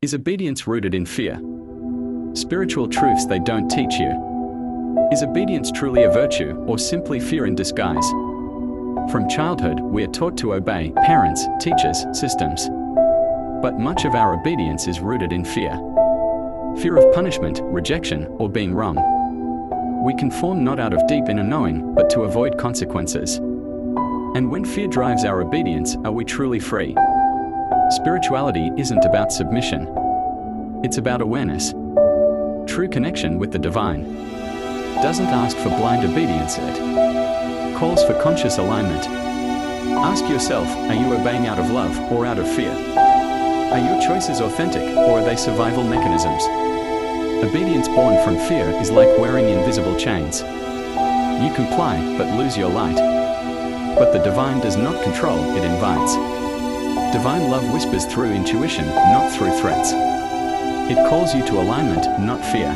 Is obedience rooted in fear? Spiritual truths they don't teach you. Is obedience truly a virtue or simply fear in disguise? From childhood, we are taught to obey parents, teachers, systems. But much of our obedience is rooted in fear. Fear of punishment, rejection, or being wrong. We conform not out of deep inner knowing, but to avoid consequences. And when fear drives our obedience, are we truly free? Spirituality isn't about submission. It's about awareness. True connection with the divine doesn't ask for blind obedience, it calls for conscious alignment. Ask yourself, are you obeying out of love or out of fear? Are your choices authentic or are they survival mechanisms? Obedience born from fear is like wearing invisible chains. You comply but lose your light. But the divine does not control, it invites. Divine love whispers through intuition, not through threats. It calls you to alignment, not fear.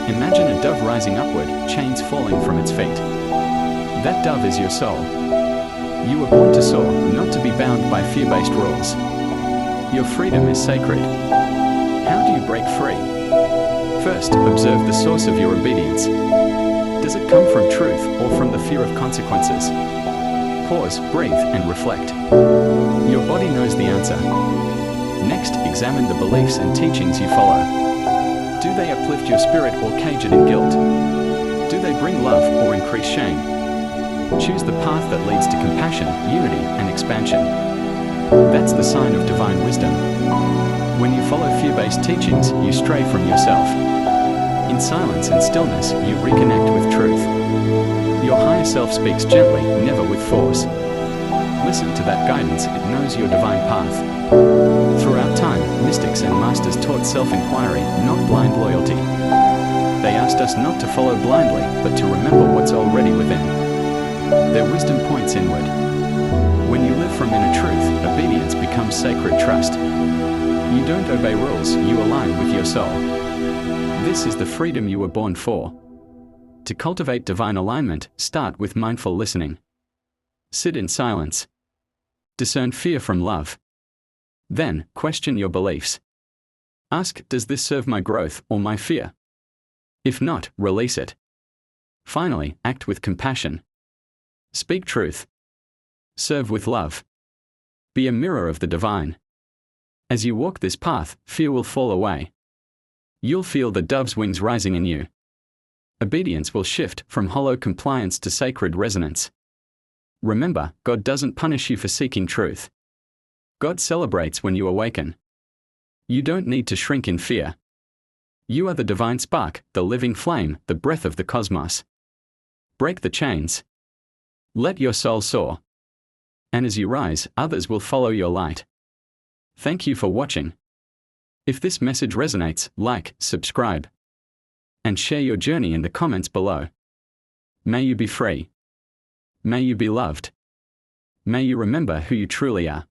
Imagine a dove rising upward, chains falling from its feet. That dove is your soul. You were born to soar, not to be bound by fear-based rules. Your freedom is sacred. How do you break free? First, observe the source of your obedience. Does it come from truth or from the fear of consequences? Pause, breathe, and reflect. Your body knows the answer. Next, examine the beliefs and teachings you follow. Do they uplift your spirit or cage it in guilt? Do they bring love or increase shame? Choose the path that leads to compassion, unity, and expansion. That's the sign of divine wisdom. When you follow fear-based teachings, you stray from yourself. In silence and stillness, you reconnect with truth. Your higher self speaks gently, never with force. Listen to that guidance, it knows your divine path. Throughout time, mystics and masters taught self-inquiry, not blind loyalty. They asked us not to follow blindly, but to remember what's already within. Their wisdom points inward. When you live from inner truth, obedience becomes sacred trust. You don't obey rules, you align with your soul. This is the freedom you were born for. To cultivate divine alignment, start with mindful listening. Sit in silence. Discern fear from love. Then, question your beliefs. Ask, does this serve my growth or my fear? If not, release it. Finally, act with compassion. Speak truth. Serve with love. Be a mirror of the divine. As you walk this path, fear will fall away. You'll feel the dove's wings rising in you. Obedience will shift from hollow compliance to sacred resonance. Remember, God doesn't punish you for seeking truth. God celebrates when you awaken. You don't need to shrink in fear. You are the divine spark, the living flame, the breath of the cosmos. Break the chains. Let your soul soar. And as you rise, others will follow your light. Thank you for watching. If this message resonates, like, subscribe, and share your journey in the comments below. May you be free. May you be loved. May you remember who you truly are.